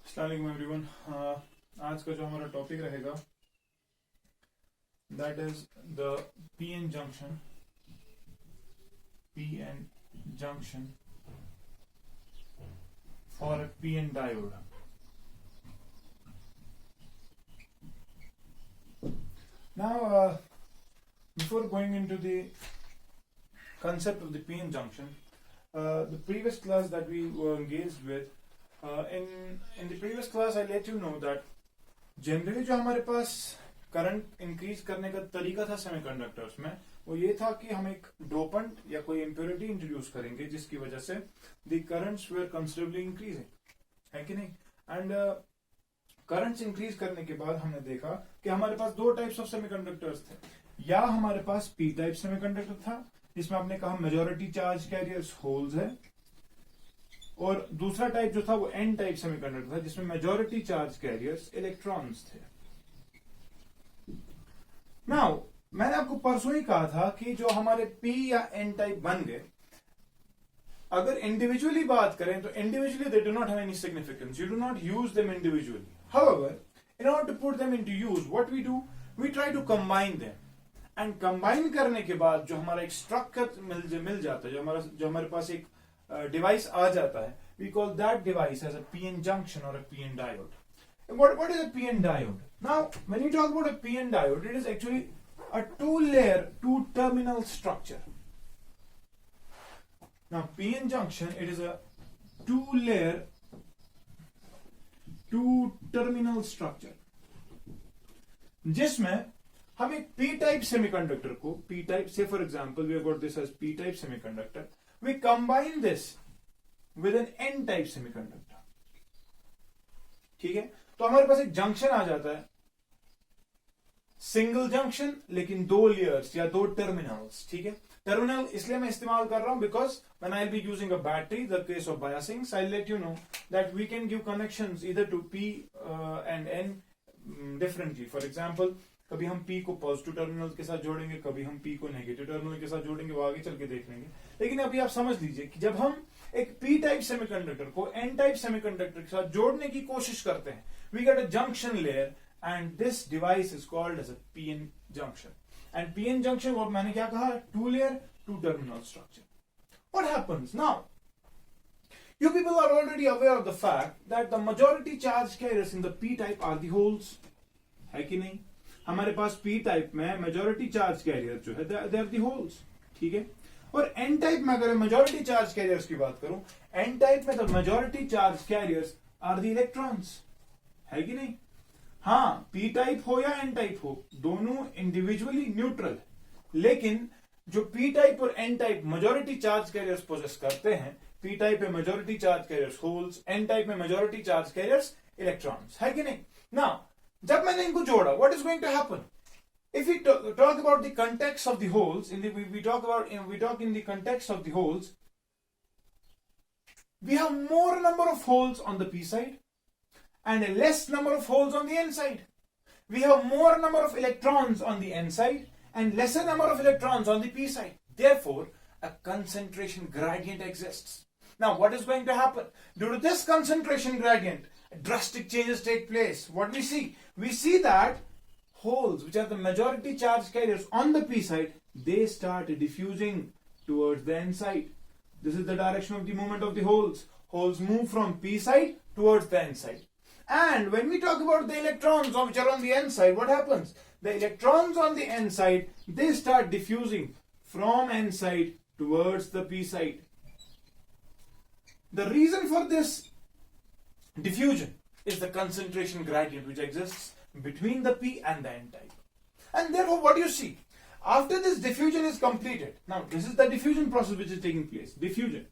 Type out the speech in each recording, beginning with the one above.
अस्सलाम वालेकुम एवरीवन। आज का जो हमारा टॉपिक रहेगा that is the PN junction for PN diode. Now, before going into the concept of the PN junction, the previous class that we were engaged with, in the previous class I let you know that generally जो हमारे पास current increase करने का तरीका था semiconductors में, वो ये था कि हम एक डोपेंट या कोई इम्प्योरिटी इंट्रोड्यूस करेंगे जिसकी वजह से the currents were considerably increasing, है कि नहीं। एंड करंट्स इंक्रीज करने के बाद हमने देखा कि हमारे पास दो टाइप्स ऑफ सेमीकंडक्टर्स थे। या हमारे पास पी टाइप सेमीकंडक्टर था जिसमें आपने कहा मेजॉरिटी चार्ज कैरियर्स होल्स है, और दूसरा टाइप जो था वो एन टाइप सेमीकंडक्टर था जिसमें मेजॉरिटी चार्ज कैरियर्स इलेक्ट्रॉन्स थे। नाउ मैंने आपको परसों ही कहा था कि जो हमारे पी या एन टाइप बन गए, अगर इंडिविजुअली बात करें तो individually they do not have any significance, you do not use them individually. However, in order to put them into use, what we do, we try to combine them, and combine करने के बाद जो हमारा एक structure मिल जाता है, जो हमारे पास एक डिवाइस आ जाता है, we call that device as a PN junction or a PN diode. And what is a PN diode? Now, when you talk about a PN diode, it is actually a two-layer, two-terminal structure. Now, PN junction, it is a two-layer, two-terminal structure, जिसमें हम एक P type semiconductor को, P type, say for example we have got this as P type semiconductor, we combine this with an N type semiconductor, ठीक है। तो हमारे पास एक junction आ जाता है, सिंगल जंक्शन लेकिन दो लेयर्स या दो टर्मिनल्स, ठीक है। टर्मिनल इसलिए मैं इस्तेमाल कर रहा हूं because when I will be using a battery, the case of biasing, I let you know that we can give connections either to P and N differently. For example, कभी हम पी को positive terminal के साथ जोड़ेंगे, कभी हम P को negative terminal के साथ जोड़ेंगे, वो आगे चल के देख लेंगे। लेकिन अभी आप समझ लीजिए कि जब हम एक पी टाइप सेमीकंडक्टर को एन टाइप सेमीकंडक्टर के साथ जोड़ने की कोशिश करते हैं, we get a junction layer and this device is called as a PN junction. And PN junction, what मैंने क्या कहा, two layer, two terminal structure. What happens now? You people are already aware of the fact that the majority charge carriers in the P type are the holes, है कि नहीं। हमारे पास P type में majority charge carriers जो है they are the holes, ठीक है। और N type में अगर majority charge carriers की बात करूं, N type में the majority charge carriers are the electrons, है कि नहीं। हाँ, पी टाइप हो या एन टाइप हो, दोनों इंडिविजुअली न्यूट्रल, लेकिन जो पी टाइप और N type majority charge carriers possess करते हैं, पी टाइप में majority charge carriers holes, N type में मेजॉरिटी चार्ज कैरियर्स इलेक्ट्रॉन्स, है कि नहीं। नाउ जब मैंने इनको जोड़ा, what is going to happen if we talk about the context of the holes, we talk in the context of the holes, we have more number of holes on the p side and a less number of holes on the n side. We have more number of electrons on the n side and lesser number of electrons on the p side. Therefore, a concentration gradient exists. Now, what is going to happen? Due to this concentration gradient, drastic changes take place. What we see that holes, which are the majority charge carriers on the p side, they start diffusing towards the n side. This is the direction of the movement of the holes. Holes move from p side towards the n side. And when we talk about the electrons which are on the n side, what happens? The electrons on the n side, they start diffusing from n side towards the p side. The reason for this diffusion is the concentration gradient which exists between the p and the n type. And therefore, what do you see? After this diffusion is completed, now this is the diffusion process which is taking place. Diffusion.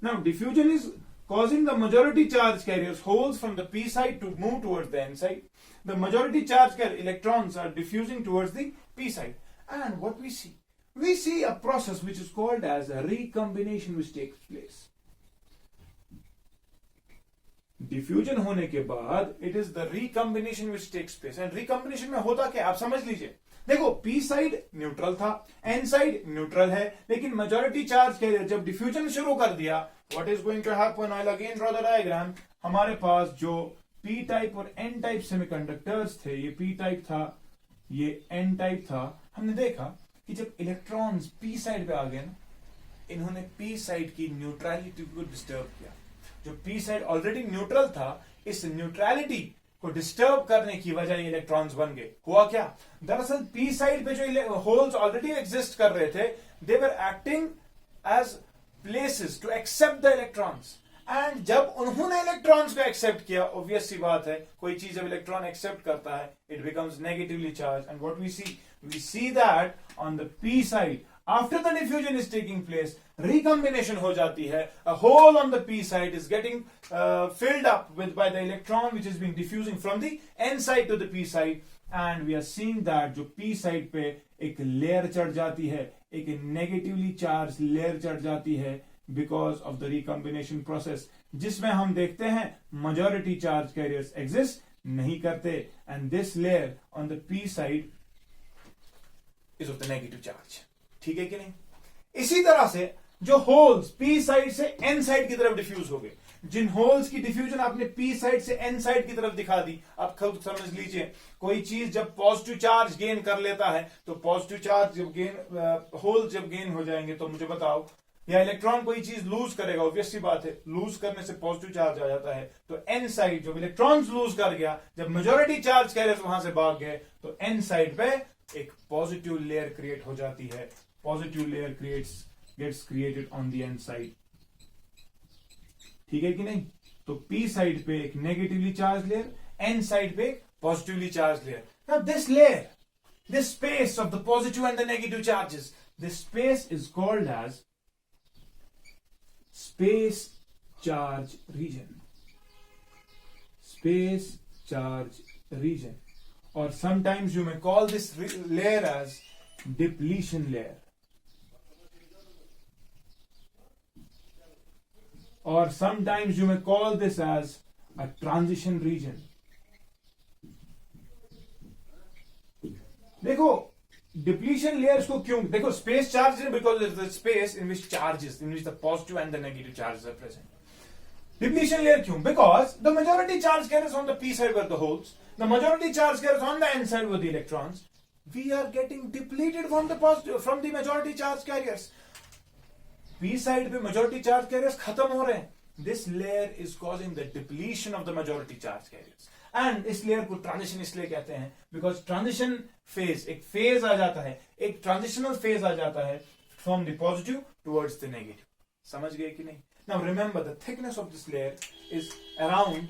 Now, diffusion is causing the majority charge carriers, holes from the p side, to move towards the n side. The majority charge carrier electrons are diffusing towards the p side. And what we see? We see a process which is called as a recombination which takes place. Diffusion होने के बाद it is the recombination which takes place. And recombination में होता क्या, आप समझ लीजिए। देखो, पी साइड न्यूट्रल था, एन साइड न्यूट्रल है, लेकिन मेजॉरिटी चार्ज कैरियर जब डिफ्यूजन शुरू कर दिया, what is going to happen, I will again draw the diagram. हमारे पास जो पी टाइप और एन टाइप सेमीकंडक्टर्स थे, ये पी टाइप था, ये एन टाइप था, हमने देखा कि जब इलेक्ट्रॉन्स पी साइड पे आ गए ना, इन्होंने पी साइड की न्यूट्रलिटी को डिस्टर्ब किया। जो पी साइड ऑलरेडी न्यूट्रल था, इस न्यूट्रलिटी को डिस्टर्ब करने की वजह ये इलेक्ट्रॉन्स बन गए। हुआ क्या, दरअसल पी साइड पे जो होल्स ऑलरेडी एग्जिस्ट कर रहे थे, they were acting as places to accept the electrons, and जब उन्होंने इलेक्ट्रॉन्स को एक्सेप्ट किया, ऑब्वियस सी बात है, कोई चीज जब इलेक्ट्रॉन एक्सेप्ट करता है, it becomes negatively charged, and what we see that on the P side after the diffusion is taking place, recombination हो जाती है, a hole on the p side is getting filled up with by the electron which is being diffusing from the n side to the p side, and we are seeing that जो p side पे एक layer चढ़ जाती है, एक negatively charge layer चढ़ जाती है because of the recombination process, जिसमें हम देखते हैं majority charge carriers exist नहीं करते, and this layer on the p side is of the negative charge। ठीक है कि नहीं? इसी तरह से जो होल्स पी साइड से एन साइड की तरफ डिफ्यूज हो गए, जिन होल्स की डिफ्यूजन आपने पी साइड से एन साइड की तरफ दिखा दी, आप खुद समझ लीजिए, कोई चीज जब पॉजिटिव चार्ज गेन कर लेता है, तो पॉजिटिव चार्ज जब गेन होल्स जब गेन हो जाएंगे, तो मुझे बताओ, या इलेक्ट्रॉन कोई चीज लूज करेगा, ऑब्वियस सी बात है, लूज करने से पॉजिटिव चार्ज आ जाता है, तो एन साइड जब इलेक्ट्रॉन्स लूज कर गया, जब मेजोरिटी चार्ज कैरियर्स वहां से भाग गए, तो एन साइड पे एक पॉजिटिव लेयर क्रिएट हो जाती है, positive layer gets created on the n side। ठीक है कि नहीं? तो p साइड पे एक negatively charge layer, n side पे positively charge layer. Now this layer, this space of the positive and the negative charges, this space is called as space charge region, space charge region, or sometimes you may call this layer as depletion layer, or sometimes you may call this as a transition region। देखो depletion layers को क्यों, देखो space charge because it is the space in which charges, in which the positive and the negative charges are present. Depletion layer क्यों? Because the majority charge carriers on the P side were the holes, the majority charge carriers on the N side were the electrons, we are getting depleted from the positive, from the majority charge carriers. P side पे majority charge carriers खत्म हो रहे हैं, this layer is causing the depletion of the majority charge carriers, and इस layer को transition इसलिए कहते हैं बिकॉज ट्रांजिशन फेज, एक फेज आ जाता है, एक ट्रांजिशनल फेज आ जाता है from the positive towards the negative. समझ गए कि नहीं? Now remember the thickness of this layer is around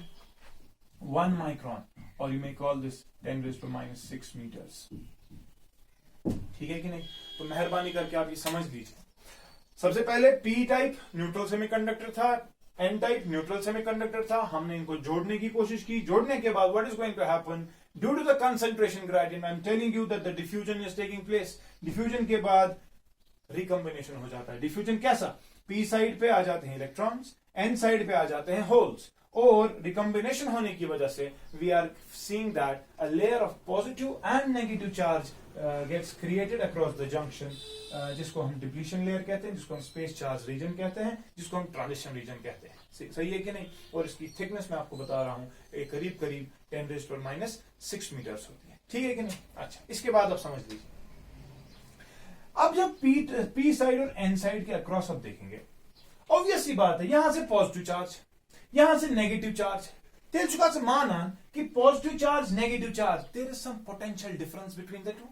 1 micron, और you may call this 10⁻⁻⁶ meters। ठीक है कि नहीं? तो मेहरबानी करके आप ये समझ लीजिए, सबसे पहले पी टाइप न्यूट्रल सेमीकंडक्टर था, एन टाइप न्यूट्रल सेमीकंडक्टर था, हमने इनको जोड़ने की कोशिश की, जोड़ने के बाद what is going to happen due to the concentration gradient, I am telling you that the diffusion is taking place, diffusion के बाद रिकॉम्बिनेशन हो जाता है। डिफ्यूजन कैसा? पी साइड पे आ जाते हैं इलेक्ट्रॉन्स, एन साइड पे आ जाते हैं होल्स, और रिकॉम्बिनेशन होने की वजह से we are seeing that a layer of positive and negative charge gets created across the junction, जिसको हम डिप्लीशन लेयर कहते हैं, जिसको हम स्पेस चार्ज रीजन कहते हैं, जिसको हम ट्रांजिशन रीजन कहते हैं। सही है कि नहीं? और इसकी थिकनेस मैं आपको बता रहा हूं, एक करीब करीब 10⁻⁻⁶ मीटर्स होती है। ठीक है कि नहीं? अच्छा, इसके बाद आप समझ लीजिए, अब जब पी साइड और एन साइड के अक्रॉस आप देखेंगे, ऑब्वियस सी बात है, यहां से पॉजिटिव चार्ज, यहां से नेगेटिव चार्ज, तेल चुका से माना कि positive charge negative charge, there is some potential difference between the two,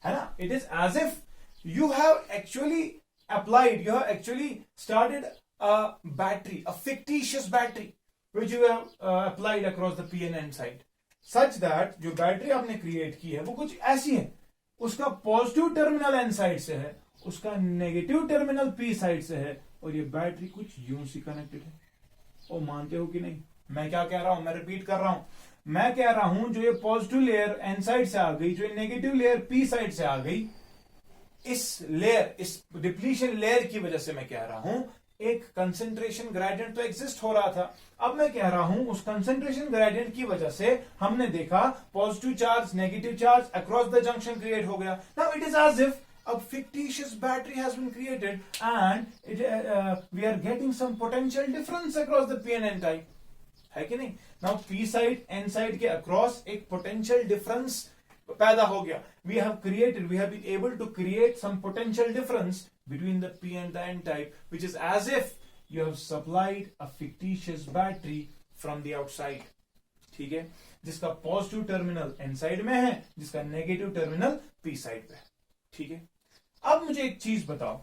है ना? It is as if you have actually applied, you have actually started a battery, a fictitious battery which you have applied across the p and n side, such that जो battery आपने create की है वो कुछ ऐसी है, उसका positive terminal N side से है, उसका नेगेटिव टर्मिनल पी साइड से है, और ये बैटरी कुछ यूं सी कनेक्टेड है। ओ मानते हो कि नहीं? मैं क्या कह रहा हूं, मैं रिपीट कर रहा हूं, मैं कह रहा हूं जो ये पॉजिटिव लेयर एन साइड से आ गई, जो नेगेटिव लेयर पी साइड से आ गई, इस लेयर, इस डिप्लीशन लेयर की वजह से मैं कह रहा हूं एक कंसंट्रेशन ग्रेडियंट तो एग्जिस्ट हो रहा था। अब मैं कह रहा हूं उस कंसंट्रेशन ग्रेडियंट की वजह से हमने देखा positive charge negative charge across the junction create हो गया। Now it is as if a fictitious battery has been created and we are getting some potential difference across the p and n type, है कि नहीं? Now P side N side के across एक potential difference पैदा हो गया. We have been able to create some potential difference between the P and the N type, which is as if you have supplied a fictitious battery from the outside. ठीक है, जिसका positive terminal N side में है, जिसका negative terminal P side पे है. ठीक है, अब मुझे एक चीज बताओ,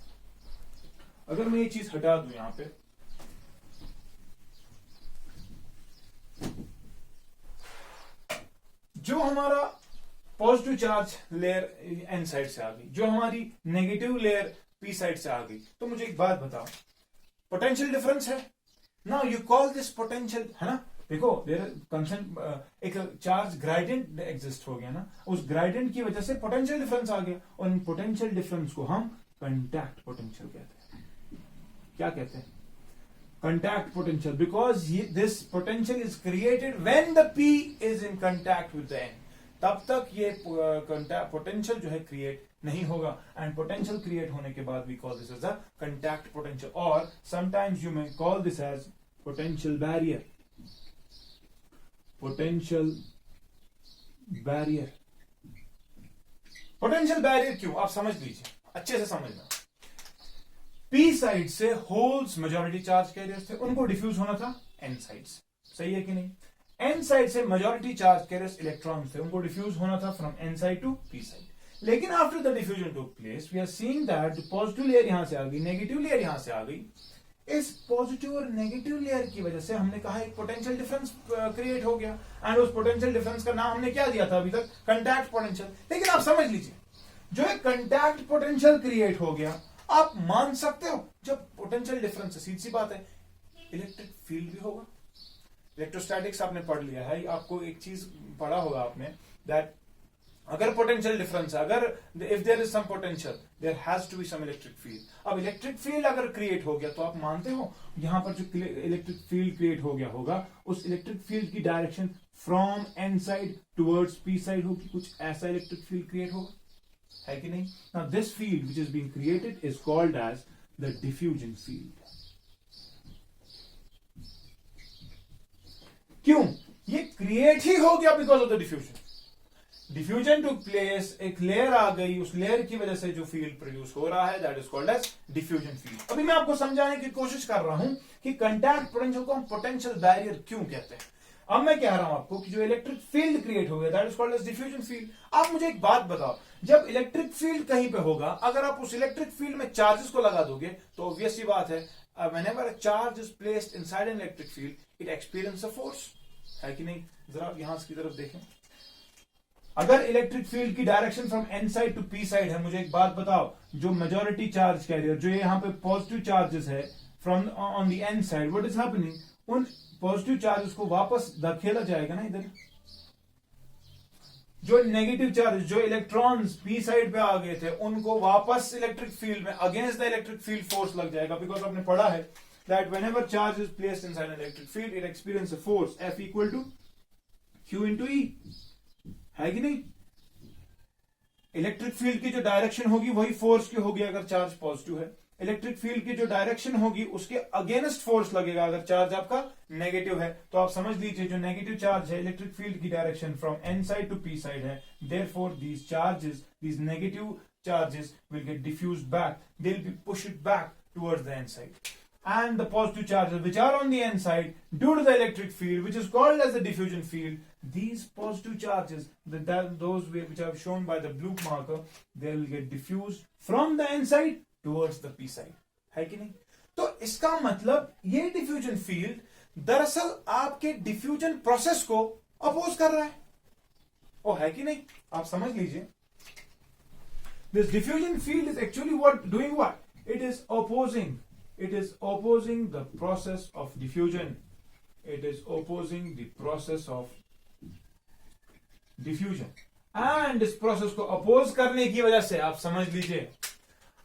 अगर मैं ये चीज हटा दूं यहां पे, जो हमारा positive charge layer N side से आ गई, जो हमारी नेगेटिव लेयर पी साइड से आ गई, तो मुझे एक बात बताओ, पोटेंशियल डिफरेंस है. Now you call this potential, है ना? देखो, एक चार्ज ग्रेडियंट एग्जिस्ट हो गया ना, उस ग्रेडियंट की वजह से पोटेंशियल डिफरेंस आ गया, और इन पोटेंशियल डिफरेंस को हम कंटैक्ट पोटेंशियल कहते हैं. क्या कहते हैं? Contact potential, because this potential is created when the P is in contact with the N. तब तक ये पोटेंशियल जो है क्रिएट नहीं होगा, एंड पोटेंशियल क्रिएट होने के बाद we call this as a contact potential, और sometimes you may call this as potential barrier. Potential barrier, potential barrier क्यों? आप समझ लीजिए, अच्छे से समझना. पी साइड से होल्स मेजॉरिटी चार्ज कैरियर्स थे, उनको डिफ्यूज होना था एन साइड से. सही है कि नहीं? एन साइड से मेजॉरिटी चार्ज कैरियर्स इलेक्ट्रॉन्स थे, उनको डिफ्यूज होना था from N side to P side. लेकिन after the diffusion took place, we are seeing that positive layer यहां से आ गई, नेगेटिव लेयर यहां से आ गई. इस पॉजिटिव और नेगेटिव लेयर की वजह से हमने कहा एक पोटेंशियल डिफरेंस क्रिएट हो गया, एंड उस पोटेंशियल डिफरेंस का नाम हमने क्या दिया था अभी तक? Contact potential. लेकिन आप समझ लीजिए, जो एक कंटैक्ट पोटेंशियल क्रिएट हो गया, आप मान सकते हो जब पोटेंशियल डिफरेंस है, सीधी सी बात है, इलेक्ट्रिक फील्ड भी होगा. इलेक्ट्रोस्टैटिक्स आपने पढ़ लिया है, आपको एक चीज पढ़ा होगा आपने, दैट अगर पोटेंशियल डिफरेंस है, अगर if there is some potential, there has to be some electric field. अब इलेक्ट्रिक फील्ड अगर क्रिएट हो गया, तो आप मानते हो यहां पर जो इलेक्ट्रिक फील्ड क्रिएट हो गया होगा, उस इलेक्ट्रिक फील्ड की direction from N side towards P side होगी. कुछ ऐसा इलेक्ट्रिक फील्ड क्रिएट होगा, है कि नहीं? Now this field which is being created is called as the diffusion field. क्यों? ये क्रिएट ही हो गया because of the diffusion. Diffusion to place, एक लेयर आ गई, उस लेयर की वजह से जो फील्ड प्रोड्यूस हो रहा है, that is called as diffusion field. अभी मैं आपको समझाने की कोशिश कर रहा हूं कि कंटैक्ट पोटेंशियल को हम पोटेंशियल बैरियर क्यों कहते हैं. अब मैं कह रहा हूं आपको कि जो इलेक्ट्रिक फील्ड क्रिएट हो गया, that is called as diffusion field. आप मुझे एक बात बताओ, जब इलेक्ट्रिक फील्ड कहीं पे होगा, अगर आप उस इलेक्ट्रिक फील्ड में चार्जेस को लगा दोगे, तो ऑब्वियस सी बात है, whenever a charge is placed inside an electric field, it experiences a force. है कि नहीं? जरा यहां की तरफ देखें. अगर इलेक्ट्रिक फील्ड की direction from N side to P side है, मुझे एक बात बताओ, जो मेजॉरिटी चार्ज कैरियर, जो यहाँ पे पॉजिटिव चार्जेस है from on the N side, what is happening? उन पॉजिटिव चार्जेस को वापस धकेला जाएगा ना इधर. जो नेगेटिव चार्ज, जो इलेक्ट्रॉन्स पी साइड पे आ गए थे, उनको वापस इलेक्ट्रिक फील्ड में against the electric field force लग जाएगा. बिकॉज आपने पढ़ा है that whenever charge is placed inside an electric field, it experience a force F equal to Q into E. है कि नहीं? इलेक्ट्रिक फील्ड की जो डायरेक्शन होगी वही फोर्स की होगी अगर चार्ज पॉजिटिव है. इलेक्ट्रिक फील्ड की जो डायरेक्शन होगी उसके अगेंस्ट फोर्स लगेगा अगर चार्ज आपका नेगेटिव है. तो आप समझ लीजिए, जो नेगेटिव चार्ज है, इलेक्ट्रिक फील्ड की direction from N side to P side है. Therefore these charges, these negative charges will get diffused back. They'll be pushed back towards the n side. And the positive charges which are on the n side, due to the electric field, which is called as the diffusion field, these positive charges, those which are shown by the blue marker, they will get diffused from the n side towards the p side. है कि नहीं? तो इसका मतलब ये diffusion field दरअसल आपके diffusion process को अपोज कर रहा है. ओ है कि नहीं? आप समझ लीजिए. This diffusion field is actually doing what? It is opposing the process of diffusion. It is opposing the process of diffusion. And इस process को oppose करने की वजह से आप समझ लीजिए,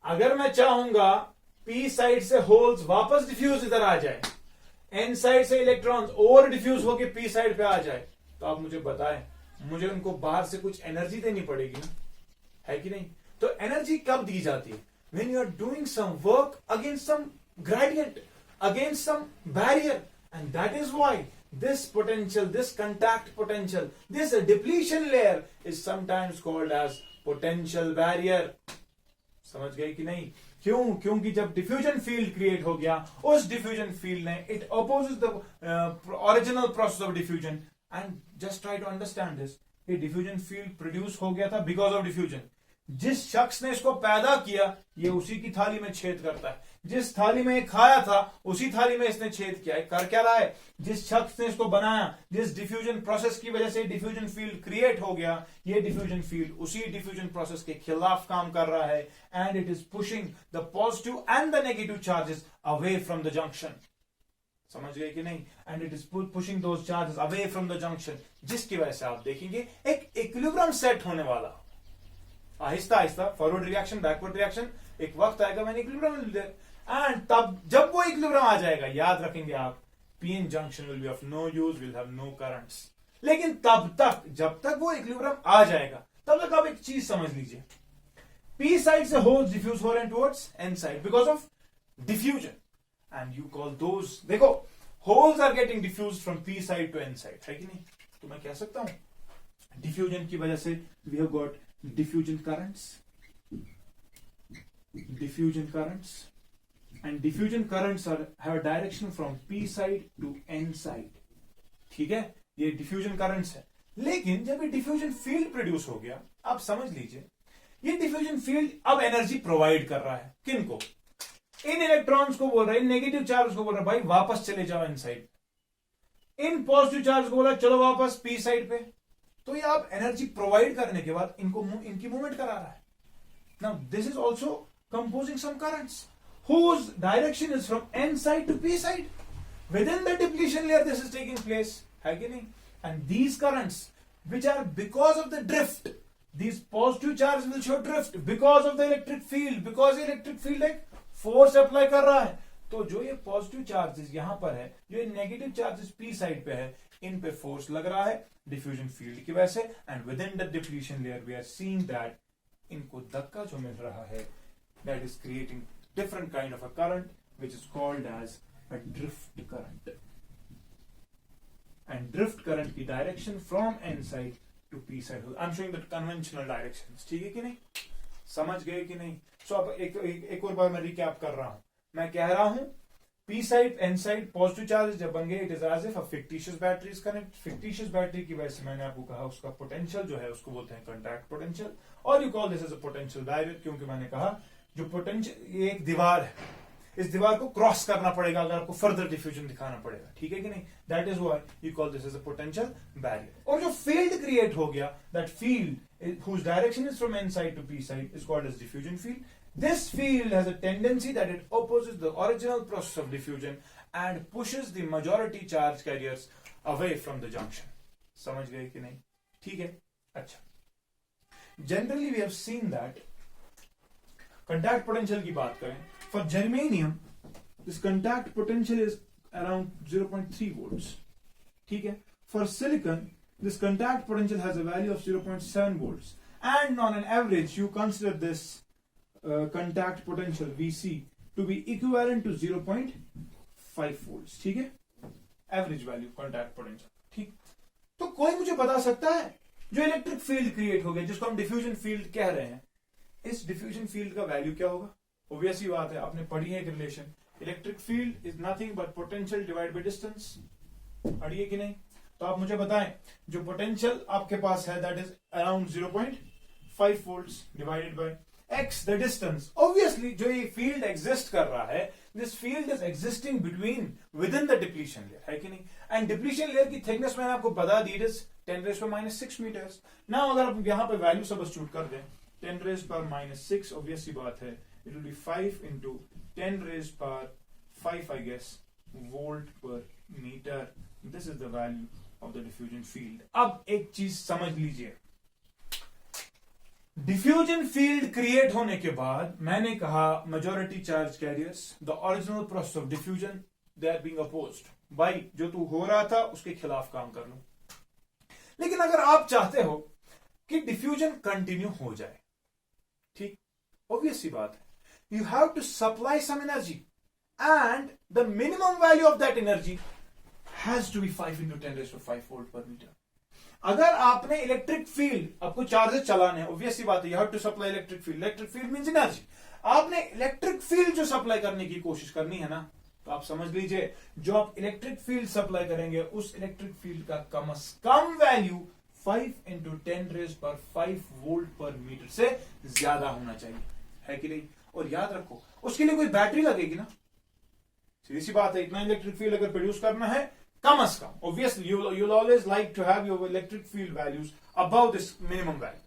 अगर मैं चाहूंगा P साइड से होल्स वापस डिफ्यूज इधर आ जाए, N साइड से इलेक्ट्रॉन्स और डिफ्यूज होके P साइड पे आ जाए, तो आप मुझे बताएं, मुझे उनको बाहर से कुछ एनर्जी देनी पड़ेगी ना, है कि नहीं? तो एनर्जी कब दी जाती है? When you are doing some work against some gradient, against some barrier, and that is why this potential, this contact potential, this depletion layer is sometimes called as potential barrier. समझ गए कि नहीं? क्यों? क्योंकि जब डिफ्यूजन फील्ड क्रिएट हो गया, उस डिफ्यूजन फील्ड ने it opposes the original process of diffusion. And just try to understand this. ये डिफ्यूजन फील्ड प्रोड्यूस हो गया था बिकॉज ऑफ डिफ्यूजन. जिस शख्स ने इसको पैदा किया, ये उसी की थाली में छेद करता है. जिस थाली में ये खाया था, उसी थाली में इसने छेद किया है. कर क्या रहा है? जिस शख्स ने इसको बनाया, जिस डिफ्यूजन प्रोसेस की वजह से डिफ्यूजन फील्ड क्रिएट हो गया, ये डिफ्यूजन फील्ड उसी डिफ्यूजन प्रोसेस के खिलाफ काम कर रहा है. And it is pushing the positive and the negative charges away from the junction. समझ गए कि नहीं? And it is pushing those charges away from the junction, जिसकी वजह से आप देखेंगे एक इक्विलिब्रियम सेट होने वाला. Aahista Aahista forward reaction, backward reaction, एक वक्त आएगा मैंने इक्विलिब्रियम मिल जाए. एंड तब जब वो इक्विलिब्रियम आ जाएगा, याद रखेंगे आप, PN junction will be of no use, will have no currents. लेकिन तब तक, जब तक वो इक्विलिब्रियम आ जाएगा, तब तक आप एक चीज समझ लीजिए. पी साइड से होल्स डिफ्यूज हो रहे हैं towards N side because of diffusion. And you call those, देखो, holes are getting diffuse from P side to N side, है कि नहीं? तो मैं कह सकता हूं डिफ्यूजन की वजह से we have got diffusion currents, and diffusion currents have a direction from P side to N side. ठीक है, ये diffusion currents है. लेकिन जब ये diffusion field प्रोड्यूस हो गया, आप समझ लीजिए, ये diffusion field अब एनर्जी प्रोवाइड कर रहा है. किनको? इन इलेक्ट्रॉन्स को बोल रहा है, इन नेगेटिव चार्ज को बोल रहा है, भाई वापस चले जाओ इन साइड. इन पॉजिटिव चार्ज को बोला चलो वापस पी साइड पे. तो ये आप एनर्जी प्रोवाइड करने के बाद इनकी मूवमेंट करा रहा है. Now this is also composing some currents whose direction is from N side to P side. Within the depletion layer this is taking place, है कि नहीं? And these currents which are because of the drift, these positive charges will show drift because of the electric field, because electric field एक force apply कर रहा है. तो जो ये पॉजिटिव चार्जेस यहां पर है, जो ये नेगेटिव चार्जेस पी साइड पे है, इन पे फोर्स लग रहा है डिफ्यूजन फील्ड की वजह से. And within the depletion layer we are seeing that इनको धक्का जो मिल रहा है, that is creating different kind of a current which is called as a drift current. And drift current की direction from N side to P side. I am showing the conventional directions. ठीक है कि नहीं? समझ गए कि नहीं? सो अब एक और बार मैं रिकैप कर रहा हूं. मैं कह रहा हूं P side N side positive charge जब बन गए, it is as if a fictitious battery is connect. Fictitious battery की वजह से मैंने आपको कहा उसका पोटेंशियल जो है उसको बोलते हैं कॉन्टैक्ट पोटेंशियल, और you call this as a potential barrier, क्योंकि मैंने कहा जो पोटेंशियल, ये एक दीवार है, इस दीवार को क्रॉस करना पड़ेगा अगर आपको फर्दर डिफ्यूजन दिखाना पड़ेगा. ठीक है कि नहीं? That is why you call this as a potential barrier. और जो फील्ड क्रिएट हो गया, that field whose direction is from n side to p side is called as diffusion field. This field has a tendency that it opposes the original process of diffusion and pushes the majority charge carriers away from the junction. समझ गए कि नहीं? ठीक है. अच्छा, generally we have seen that contact potential की बात करें, for germanium this contact potential is around 0.3 volts. ठीक है. For silicon this contact potential has a value of 0.7 volts, and on an average you consider this contact potential Vc to be equivalent to 0.5 volts. ठीक है, average value contact potential. ठीक. तो कोई मुझे बता सकता है जो इलेक्ट्रिक फील्ड क्रिएट हो गया, जिसको हम डिफ्यूजन फील्ड कह रहे हैं, इस डिफ्यूजन फील्ड का वैल्यू क्या होगा? ऑब्वियस ही बात है, आपने पढ़ी है एक relation, electric field is nothing but potential divide by distance. पढ़ी है कि नहीं? तो आप मुझे बताएं, जो पोटेंशियल आपके पास है that is around 0.5 volts divided by x the distance. Obviously जो ये फील्ड एग्जिस्ट कर रहा है, this field is existing between with in the depletion layer, है कि नहीं? एंड डिप्लीशन लेयर की थिकनेस मैंने आपको बता दी, इट इज 10⁻⁻⁶ मीटर्स. नाउ अगर आप यहाँ पे वैल्यू सब्स्टिट्यूट कर दें, 10⁻⁻⁶, ऑब्वियस सी बात है, it will be 5 into 10⁵ I guess volt पर metre. This is the value of the diffusion field. अब एक चीज समझ लीजिए, डिफ्यूजन फील्ड क्रिएट होने के बाद मैंने कहा majority charge carriers, the original process of diffusion, they are being opposed. भाई जो तू हो रहा था उसके खिलाफ काम कर लो. लेकिन अगर आप चाहते हो कि डिफ्यूजन कंटिन्यू हो जाए, ठीक, ऑब्वियस सी बात है, you have to supply some energy and the minimum value of that energy has to be 5 into 10⁵ volt पर मीटर। अगर आपने इलेक्ट्रिक फील्ड, आपको चार्जर चलाने हैं, ऑब्वियस सी बात है, you have to supply electric field. Electric field means energy. आपने इलेक्ट्रिक फील्ड जो सप्लाई करने की कोशिश करनी है ना, तो आप समझ लीजिए जो आप इलेक्ट्रिक फील्ड सप्लाई करेंगे उस इलेक्ट्रिक फील्ड का कम से कम वैल्यू 5 into 10⁵ वोल्ट पर मीटर से ज्यादा होना चाहिए, है कि नहीं? और याद रखो उसके लिए कोई बैटरी लगेगी ना, सीधी सी बात है। इतना इलेक्ट्रिक फील्ड अगर प्रोड्यूस करना है कम से कम, obviously you'll always like to have your electric field values above this minimum value।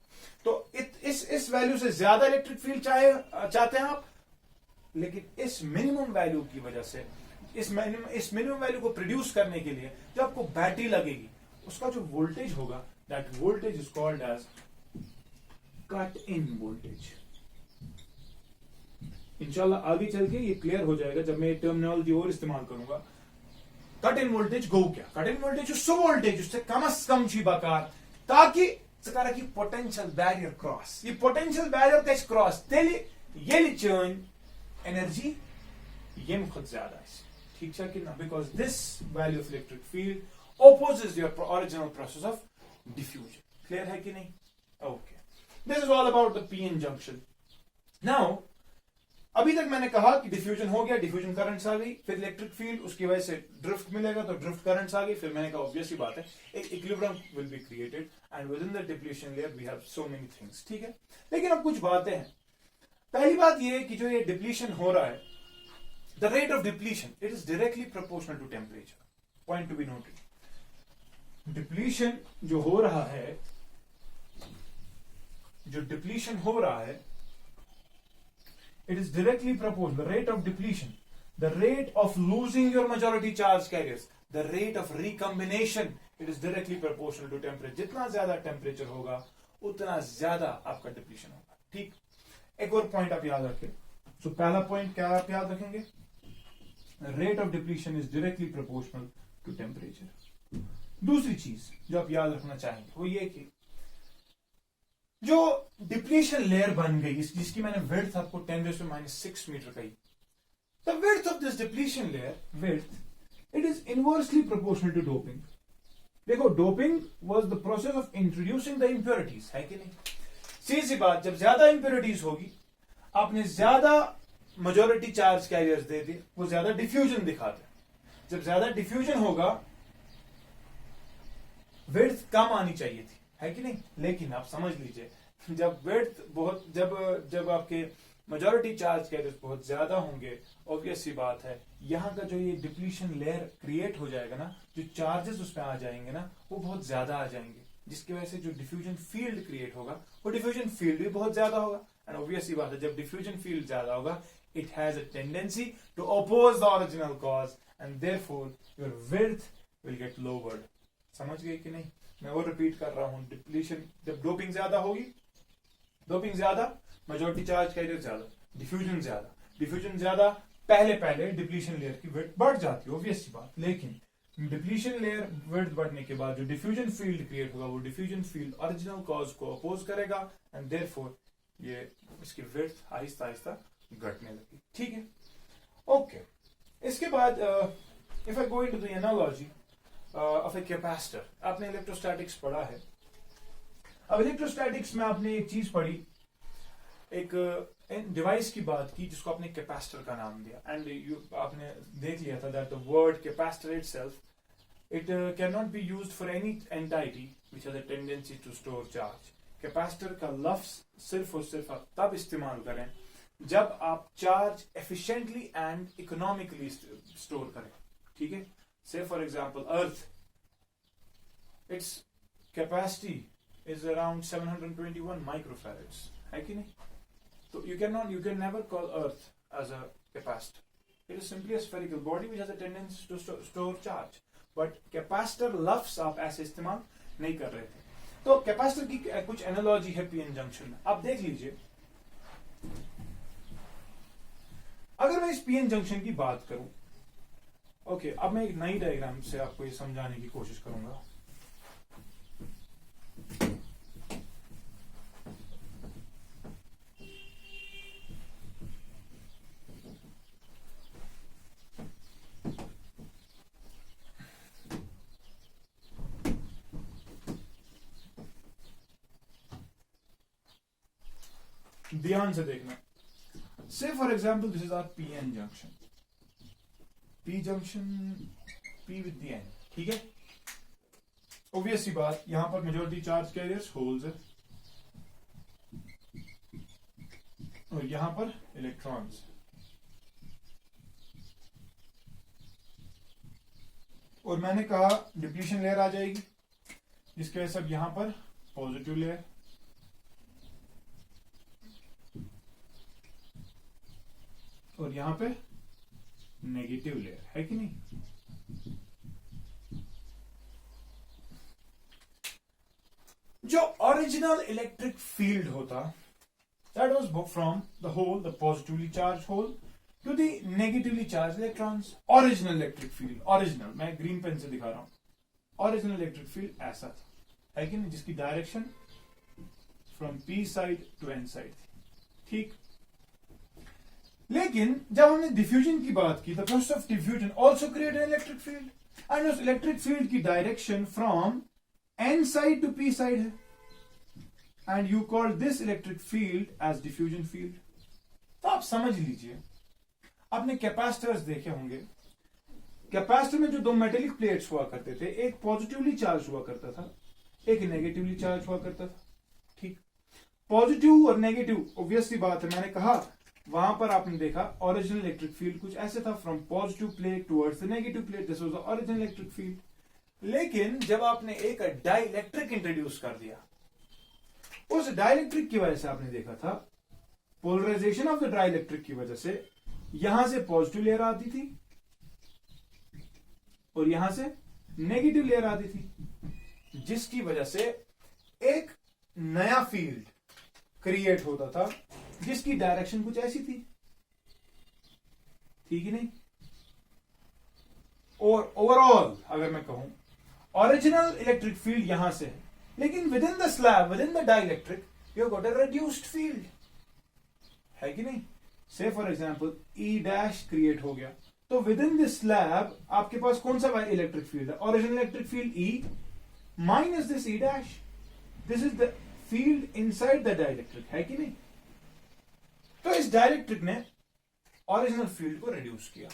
तो इस वैल्यू से ज्यादा इलेक्ट्रिक फील्ड चाहते हैं आप, लेकिन इस मिनिमम वैल्यू की वजह से, इस मिनिमम वैल्यू को प्रोड्यूस करने के लिए जो आपको बैटरी लगेगी, उसका जो वोल्टेज होगा, that voltage is called as cut in voltage. इंशाल्लाह आगे चल के ये क्लियर हो जाएगा जब मैं टर्मिनोलॉजी और इस्तेमाल करूंगा। कट इन वोल्टेज गो क्या? Cut in voltage so voltage उससे कम से कम ची बकार, ताकि की पोटेंशियल बैरियर क्रॉस, ये पोटेंशियल बैरियर कैसे क्रॉस तेली ये चेंज एनर्जी ये खुद ज्यादा है, ठीक है कि ना? Because this value of electric field opposes your original process of diffusion. Clear है कि नहीं? Okay, this is all about the PN junction. Now अभी तक मैंने कहा कि डिफ्यूजन हो गया, डिफ्यूजन करंट्स आ गई, फिर इलेक्ट्रिक फील्ड, उसकी वजह से ड्रिफ्ट मिलेगा तो ड्रिफ्ट करंट्स आ गई, फिर मैंने कहा ऑब्वियस ही बात है एक equilibrium will be created and within the depletion layer we have so many things, ठीक है? लेकिन अब कुछ बातें हैं। पहली बात ये है कि जो ये डिप्लीशन हो रहा है, the rate of depletion it is directly proportional to temperature, point to be noted. Depletion जो हो रहा है, जो डिप्लीशन हो रहा है, it is directly proportional, the rate of depletion, the rate of losing your majority charge carriers, the rate of recombination, it is directly proportional to temperature। जितना ज्यादा टेम्परेचर होगा उतना ज्यादा आपका डिप्लीशन होगा, ठीक? एक और पॉइंट आप याद रखें। सो पहला पॉइंट क्या आप याद रखेंगे? Rate of depletion is directly proportional to temperature. दूसरी चीज जो आप याद रखना चाहेंगे वो ये कि जो डिप्लीशन लेयर बन गई, जिसकी मैंने विड्थ आपको 10⁻⁻⁶ मीटर कही, the width of this depletion layer width it is inversely proportional to doping. देखो, doping was the process of introducing the impurities, है कि नहीं? सीधी सी बात, जब ज्यादा इंप्योरिटीज होगी, आपने ज्यादा मेजॉरिटी चार्ज कैरियर्स दे दिए, वो ज्यादा डिफ्यूजन दिखाते हैं। जब ज्यादा डिफ्यूजन होगा, विड्थ कम आनी चाहिए थी, है कि नहीं? लेकिन आप समझ लीजिए, जब विड्थ बहुत, जब आपके मेजॉरिटी चार्ज कैरियर्स बहुत ज्यादा होंगे, ऑब्वियस सी बात है यहां का जो ये डिप्लीशन लेयर क्रिएट हो जाएगा ना, जो चार्जेस उसमें आ जाएंगे ना, वो बहुत ज्यादा आ जाएंगे, जिसकी वजह से जो डिफ्यूजन फील्ड क्रिएट होगा वो डिफ्यूजन फील्ड भी बहुत ज्यादा होगा। एंड ऑब्वियस सी बात है, जब डिफ्यूजन फील्ड ज्यादा होगा, it has a tendency to oppose the original cause and therefore your width will get lowered. समझ गए कि नहीं? मैं वो रिपीट कर रहा हूं, डिप्लीशन, जब डोपिंग ज्यादा होगी, डोपिंग ज्यादा, मेजॉरिटी चार्ज कैरियर ज्यादा, डिफ्यूजन ज्यादा, डिफ्यूजन ज्यादा, पहले डिप्लीशन लेयर की विड्थ बढ़ जाती है, ऑब्वियस सी बात। लेकिन डिप्लीशन लेयर विड्थ बढ़ने के बाद जो डिफ्यूजन फील्ड क्रिएट होगा, वो डिफ्यूजन फील्ड ओरिजिनल कॉज को अपोज करेगा एंड देयरफॉर ये इसकी विड्थ आहिस्ता आहिस्ता घटने लगी, ठीक है? ओके, इसके बाद if I go into the analogy of a capacitor, आपने इलेक्ट्रोस्टैटिक्स पढ़ा है। अब इलेक्ट्रोस्टैटिक्स में आपने एक चीज पढ़ी, एक डिवाइस की बात की जिसको आपने कैपेसिटर का नाम दिया, एंड आपने देख लिया था that the word capacitor itself it can not be used for any entity which has a tendency to store charge. Capacitor का लफ्ज सिर्फ और सिर्फ आप तब इस्तेमाल करें जब आप charge efficiently and economically store करें, ठीक है? Say for example, Earth, its capacity is around 721 microfarads, है कि नहीं? So you can never call Earth as a capacitor. It is simply a spherical body which has a tendency to store charge. But capacitor लफ्ज आप ऐसे इस्तेमाल नहीं कर रहे थे। तो कैपेसिटर की कुछ एनालॉजी है पीएन जंक्शन में, आप देख लीजिए। अगर मैं इस पीएन जंक्शन की बात करूं, ओके, अब मैं एक नई डायग्राम से आपको ये समझाने की कोशिश करूंगा। ध्यान से देखना. Say for example, this is our PN junction. P junction, P with the N. ठीक है. Obvious सी बात, यहां पर मेजोरिटी चार्ज कैरियर्स होल्स है और यहां पर इलेक्ट्रॉन्स. और मैंने कहा डिप्लीशन लेयर आ जाएगी, जिसके वजह से अब यहां पर पॉजिटिव लेयर और यहां पे नेगेटिव लेयर है कि नहीं. जो ओरिजिनल इलेक्ट्रिक फील्ड होता, that was from the hole, the positively charged hole to the negatively charged electrons. Original electric field, original, मैं ग्रीन पेन से दिखा रहा हूं. ओरिजिनल इलेक्ट्रिक फील्ड ऐसा था, है कि नहीं, जिसकी direction from P side to N side थी. ठीक. लेकिन जब हमने डिफ्यूजन की बात की, the process of diffusion also create an electric field, and उस इलेक्ट्रिक फील्ड की direction from N side to P side है, and you call this electric field as diffusion field. तो आप समझ लीजिए, आपने कैपेसिटर्स देखे होंगे. कैपेसिटर में जो दो मेटेलिक प्लेट्स हुआ करते थे, एक पॉजिटिवली चार्ज हुआ करता था, एक नेगेटिवली चार्ज हुआ करता था. ठीक. पॉजिटिव और नेगेटिव, ऑब्वियसली बात है, मैंने कहा वहां पर आपने देखा ओरिजिनल इलेक्ट्रिक फील्ड कुछ ऐसे था, from positive plate towards the negative plate, this was the original electric field. लेकिन जब आपने एक डाइलेक्ट्रिक इंट्रोड्यूस कर दिया, उस डाइलेक्ट्रिक की वजह से आपने देखा था पोलराइजेशन ऑफ द डाइलेक्ट्रिक की वजह से यहां से पॉजिटिव लेयर आती थी और यहां से नेगेटिव लेयर आती थी, जिसकी वजह से एक नया फील्ड क्रिएट होता था, जिसकी डायरेक्शन कुछ ऐसी थी. ठीक ही नहीं. और ओवरऑल अगर मैं कहूं, ओरिजिनल इलेक्ट्रिक फील्ड यहां से है, लेकिन with in the slab, with in the dielectric, you got a reduced field, है कि नहीं. से for example E dash create हो गया, तो विद इन दिस स्लैब आपके पास कौन सा इलेक्ट्रिक फील्ड है, original electric field E minus this E dash. This is the field inside the dielectric, है कि नहीं. तो इस डाइलेक्ट्रिक ने ओरिजिनल फील्ड को रिड्यूस किया.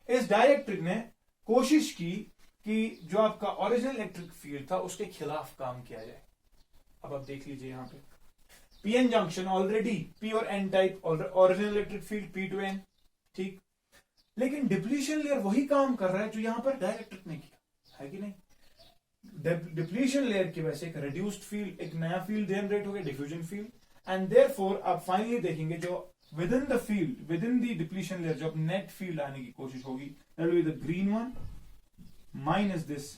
इस डाइलेक्ट्रिक ने कोशिश की कि जो आपका ओरिजिनल इलेक्ट्रिक फील्ड था उसके खिलाफ काम किया जाए. अब आप देख लीजिए यहां पे पीएन जंक्शन ऑलरेडी पी और N type, original electric field P to N. ठीक. लेकिन डिप्लीशन लेयर वही काम कर रहा है जो यहां पर डाइलेक्ट्रिक ने किया, है कि नहीं. डिप्लीशन लेयर की वजह से एक रिड्यूस्ड फील्ड, एक नया फील्ड जनरेट हो गया, डिफ्यूजन फील्ड. एंड देयरफॉर आप फाइनली देखेंगे जो within the field, within the depletion layer, जो अब नेट फील्ड आने की कोशिश होगी, that will be the green one minus this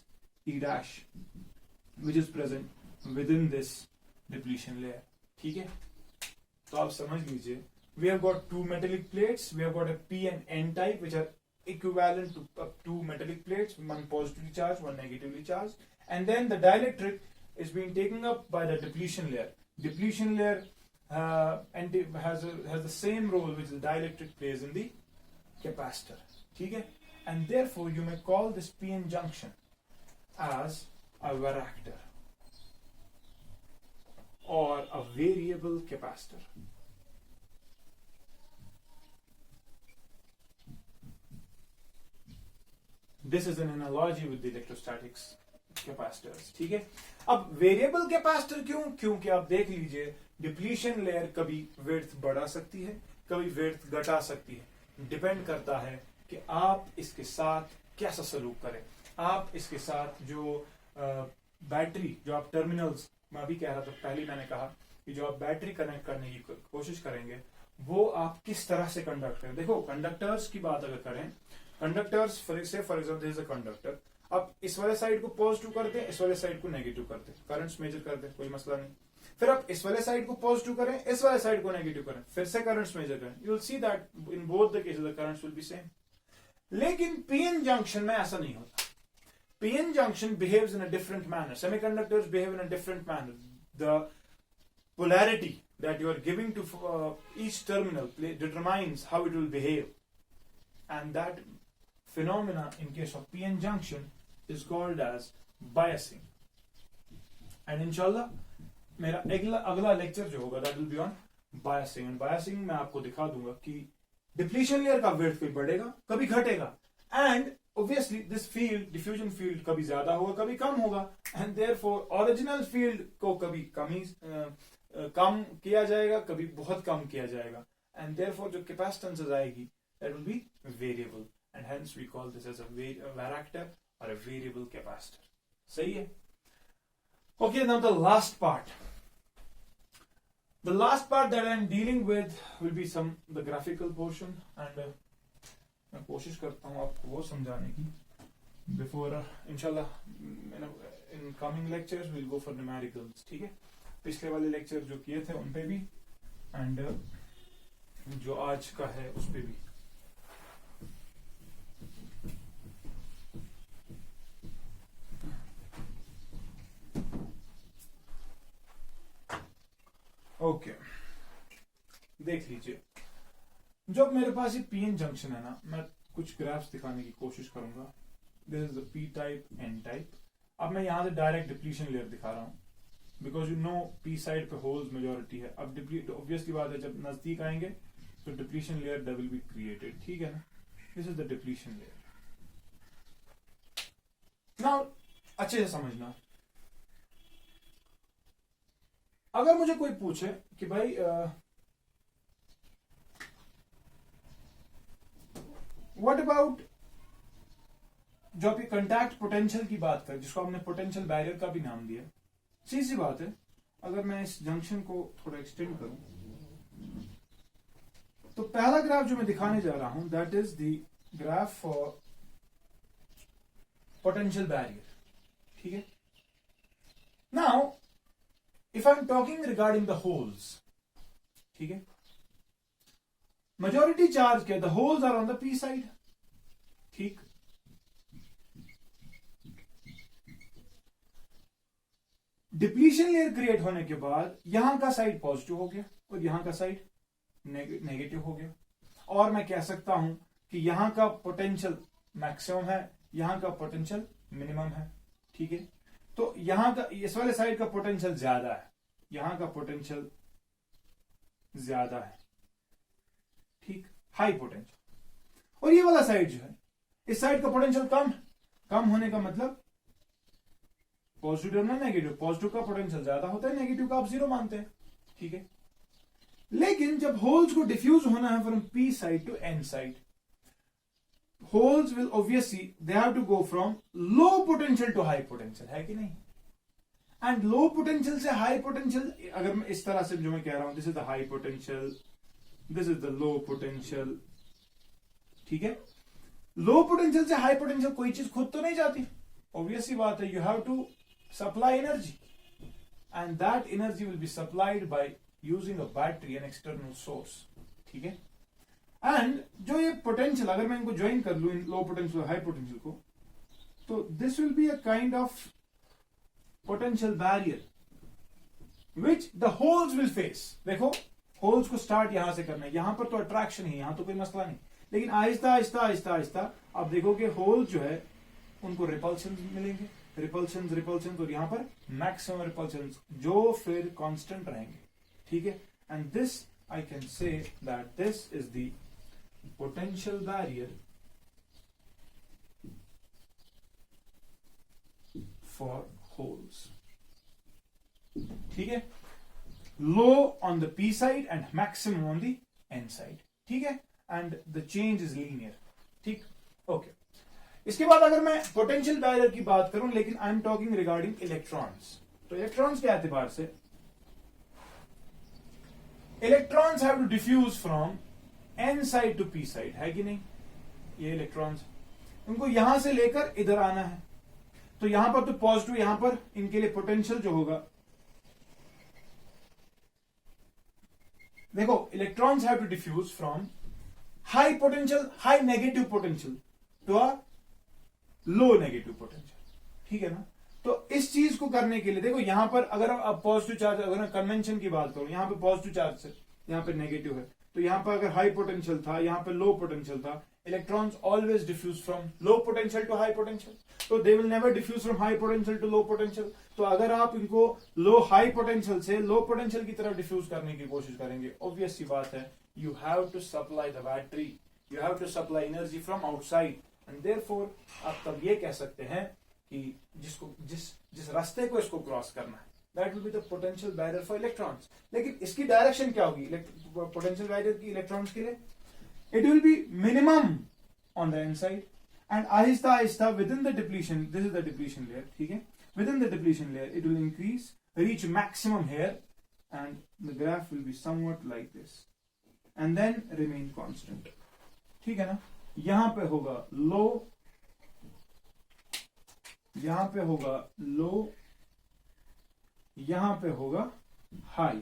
E dash which is present within this depletion layer. ठीक है. तो आप समझ लीजिए, we have got two metallic plates, we have got a P and N type which are equivalent to two metallic plates, one positively charged, one negatively charged, and then the dielectric is being taken up by the depletion layer. Depletion layer and has the same role which the dielectric plays in the capacitor. ठीक है. And therefore you may call this p-n junction as a varactor or a variable capacitor. This is an analogy with the electrostatics capacitors. ठीक है. अब variable capacitor क्यों? क्योंकि आप देख लीजिए, डिप्लीशन लेयर कभी विड्थ बढ़ा सकती है, कभी विड्थ घटा सकती है. डिपेंड करता है कि आप इसके साथ कैसा सलूक करें. आप इसके साथ जो बैटरी, जो आप टर्मिनल्स, मैं अभी कह रहा था, पहले मैंने कहा कि जो आप बैटरी कनेक्ट करने की कोशिश करेंगे, वो आप किस तरह से कंडक्ट करें. देखो, कंडक्टर्स की बात अगर करें, conductors for example this is a conductor. अब इस वाले साइड को पॉजिटिव करते हैं, इस वाले साइड को नेगेटिव करते हैं, करंट्स मेजर करते हैं, कोई मसला नहीं. फिर आप इस वाले साइड को पॉजिटिव करें, इस वाले साइड को नेगेटिव करें, फिर से करंट्स मेजर करें. You will see that in both the cases the currents will be same. लेकिन पीएन जंक्शन में ऐसा नहीं होता. PN junction behaves in a different manner. Semiconductors behave in a different manner. The polarity that you are giving to each terminal determines how it will behave, and that phenomena in case of p-n junction is called as biasing. And inshallah मेरा अगला lecture जो होगा that will be on biasing, and biasing मैं आपको दिखा दूंगा कि depletion layer का विड्थ भी बढ़ेगा कभी घटेगा, and obviously this field diffusion field कभी ज्यादा होगा कभी कम होगा, एंड देयरफॉर ओरिजिनल फील्ड को कभी कम किया जाएगा कभी बहुत कम किया जाएगा, एंड देयरफॉर जो कैपेसिटेंस आएगी that will be variable, and hence we call this as a varactor और अ वेरिएबल कैपेसिटर। सही है? Okay, now the last part. The last part that I am dealing with will be the graphical portion, and मैं कोशिश करता हूँ आपको वो समझाने की before इंशाल्लाह in coming lectures we'll go for numericals. ठीक है? पिछले वाले लेक्चर जो किए थे उन पे भी, and जो आज का है उस पे भी. ओके, देख लीजिए, जब मेरे पास ये पीएन जंक्शन है ना, मैं कुछ ग्राफ्स दिखाने की कोशिश करूंगा. This is the P type, N type. अब मैं यहां से डायरेक्ट डिप्लीशन लेयर दिखा रहा हूं because you know P side पे होल्स मेजोरिटी है. अब ऑब्वियसली बात है, जब नजदीक आएंगे तो depletion layer will be created. ठीक है ना? This is the depletion layer. Now अच्छे से समझना, अगर मुझे कोई पूछे कि भाई व्हाट अबाउट जो आप कंटैक्ट पोटेंशियल की बात करें, जिसको हमने पोटेंशियल बैरियर का भी नाम दिया, सीधी सी बात है, अगर मैं इस जंक्शन को थोड़ा एक्सटेंड करूं तो पहला ग्राफ जो मैं दिखाने जा रहा हूं that is the graph for potential barrier. ठीक है? Now if I'm talking regarding the holes, ठीक है, majority charge के the holes are on the p side. ठीक, डिप्लीशन लेयर क्रिएट होने के बाद यहां का साइड पॉजिटिव हो गया और यहां का साइड नेगेटिव हो गया, और मैं कह सकता हूं कि यहां का पोटेंशियल मैक्सिमम है, यहां का पोटेंशियल मिनिमम है. ठीक है? तो यहां का इस वाले साइड का पोटेंशियल ज्यादा है, यहां का पोटेंशियल ज्यादा है. ठीक, हाई पोटेंशियल. और ये वाला साइड जो है, इस साइड का पोटेंशियल कम होने का मतलब पॉजिटिव टर्म में नेगेटिव, पॉजिटिव का पोटेंशियल ज्यादा होता है, नेगेटिव का आप जीरो मानते हैं. ठीक है? लेकिन जब होल्स को डिफ्यूज होना है from P side to N side, holes will obviously they have to go from low potential to high potential, है कि नहीं? And low potential से high potential, अगर मैं इस तरह से जो मैं कह रहा हूं, this is the high potential, this is the low potential. ठीक है? low potential से high potential कोई चीज खुद तो नहीं जाती, obviously बात है, you have to supply energy, and that energy will be supplied by using a battery, an external source. ठीक है? एंड जो ये पोटेंशियल, अगर मैं इनको ज्वाइन कर लू, इन लो पोटेंशियल और हाई पोटेंशियल को, तो this will be a kind of potential barrier which the holes will face. देखो, होल्स को स्टार्ट यहां से करना है, यहां पर तो अट्रैक्शन है, यहां तो कोई मसला नहीं, लेकिन आहिस्ता आहिस्ता आहिस्ता आहिस्ता आप देखोगे होल्स जो है उनको रिपल्शन मिलेंगे, रिपल्शन, और यहां पर मैक्सिमम रिपल्शन जो फिर कांस्टेंट रहेंगे. ठीक है? And this I can say that this is the potential barrier for holes. ठीक है? Low on the P side and maximum on the N side. ठीक है? And the change is linear. ठीक? Okay. इसके बाद अगर मैं potential barrier की बात करूं, लेकिन I am talking regarding electrons. तो electrons के एतबार से electrons have to diffuse from N side to P side, है कि नहीं? ये इलेक्ट्रॉन्स उनको यहां से लेकर इधर आना है, तो यहां पर तो पॉजिटिव, यहां पर इनके लिए पोटेंशियल जो होगा, देखो, electrons have to diffuse from high potential, high negative potential to a low negative potential. ठीक है ना? तो इस चीज को करने के लिए देखो, यहां पर अगर आप पॉजिटिव चार्ज, अगर मैं कन्वेंशन की बात करूं, यहां पे पॉजिटिव चार्ज है, यहां पे नेगेटिव है, तो यहाँ पर अगर हाई पोटेंशियल था, यहाँ पे लो पोटेंशियल था, electrons always diffuse from low potential to high potential, तो they will never diffuse from high potential to low potential. तो अगर आप इनको लो हाई पोटेंशियल से लो पोटेंशियल की तरफ डिफ्यूज करने की कोशिश करेंगे, ऑब्वियस सी बात है, you have to supply the battery, you have to supply energy from outside, and therefore आप तब ये कह सकते हैं कि जिस रास्ते को इसको क्रॉस करना है, that will be the potential barrier for electrons. लेकिन इसकी डायरेक्शन क्या होगी पोटेंशियल बैरियर की इलेक्ट्रॉन्स के लिए? It will be minimum on the inside and आहिस्ता आहिस्ता within the depletion, this is the depletion layer, ठीक है, within the depletion layer it will increase, reach maximum here and the graph will be somewhat like this and then remain constant, ठीक है ना। यहां पे होगा लो, यहां पे होगा लो, यहां पे होगा हाई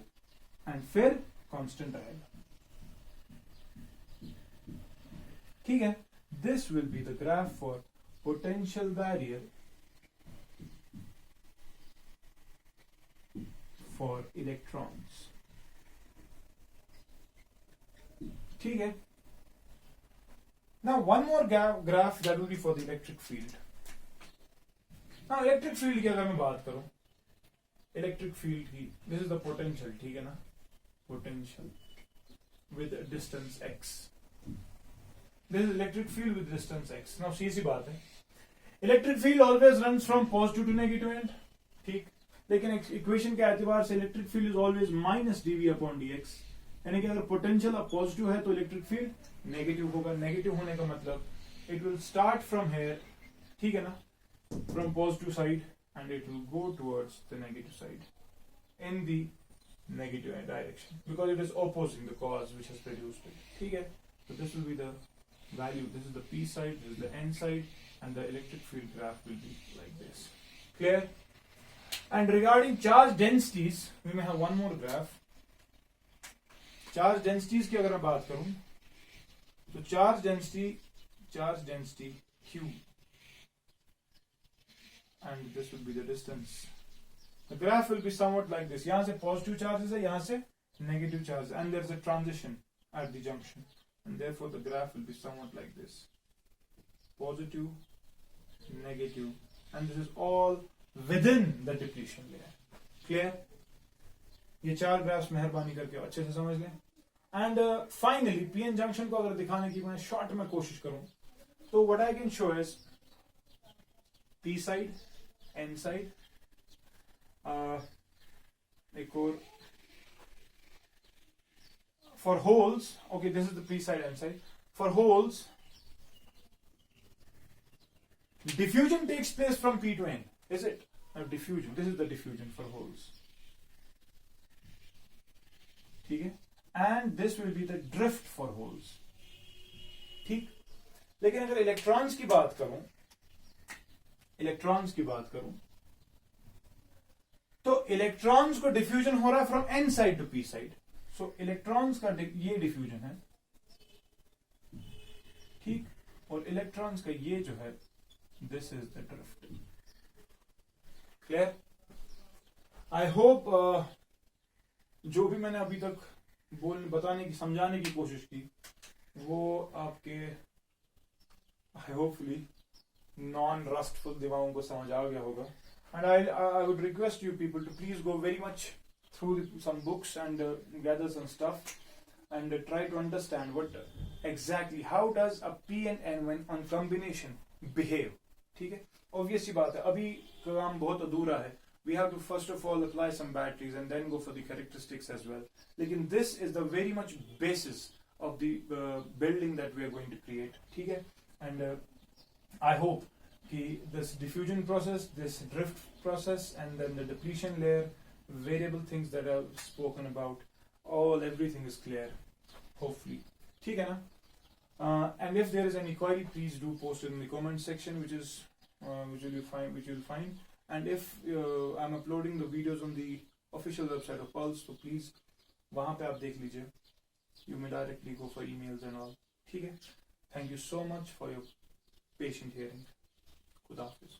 एंड फिर कांस्टेंट रहेगा, ठीक है। This will be the graph for potential barrier for electrons, ठीक है। Now one more graph that will be for the electric field. Now electric field की अगर मैं बात करूं, इलेक्ट्रिक फील्ड की, दिस इज द पोटेंशियल, ठीक है ना, potential with distance x, this is electric field with distance x। Now see बात है, electric field always runs from positive to negative end, ठीक, लेकिन इक्वेशन के एतबार से electric field is always minus dv upon dx, यानी कि अगर पोटेंशियल अब पॉजिटिव है तो इलेक्ट्रिक फील्ड नेगेटिव होगा। नेगेटिव होने का मतलब it will start from here, ठीक है ना, from positive side and it will go towards the negative side in the negative direction because it is opposing the cause which has produced it, ठीक है। So this will be the value, this is the p side, this is the n side, and the electric field graph will be like this. Clear? And regarding charge densities, we may have one more graph. Charge densities की अगर मैं बात करूं तो charge density q, and this will be the distance. The graph will be somewhat like this. यहाँ से positive charges है, यहाँ से negative charges, and there is a transition at the junction, and therefore the graph will be somewhat like this: positive, negative, and this is all within the depletion layer. Clear? ये चार graphs मेहरबानी करके अच्छे से समझ लें। And finally, PN junction को अगर दिखाने की मैं शॉर्ट में कोशिश करूं तो what I can show is P side, N side, एक और for holes, okay, this is the P side, N side. For holes, diffusion takes place from P to N, is it? Diffusion, this is the diffusion for holes, ठीक है, and this will be the drift for holes, ठीक। लेकिन अगर electrons की बात करूं, तो electrons को डिफ्यूजन हो रहा है from N side to P side, so electrons का ये डिफ्यूजन है, ठीक, और इलेक्ट्रॉन्स का ये जो है, this is the drift. Clear? I hope जो भी मैंने अभी तक बताने की, समझाने की कोशिश की, वो आपके होपफुली नॉन रस्टफुल दिमागों को समझ आ गया होगा। And I would request you people to please go very much through some books and gather some stuff and try to understand what exactly, how does a P and N when on combination behave, ठीक है। obvious सी बात है, अभी काम बहुत अधूरा है, we have to first of all apply some batteries and then go for the characteristics as well, लेकिन this is the very much basis of the building that we are going to create, ठीक है। and I hope this diffusion process, this drift process, and then the depletion layer, variable things that I've spoken about, everything is clear, hopefully, ठीक है ना। and if there is any query, please do post it in the comment section, which you'll find, and if I'm uploading the videos on the official website of Pulse, so please वहाँ पे आप देख लीजिए, you may directly go for emails and all, ठीक है। Thank you so much for your patient hearing. खुदा हाफिज़।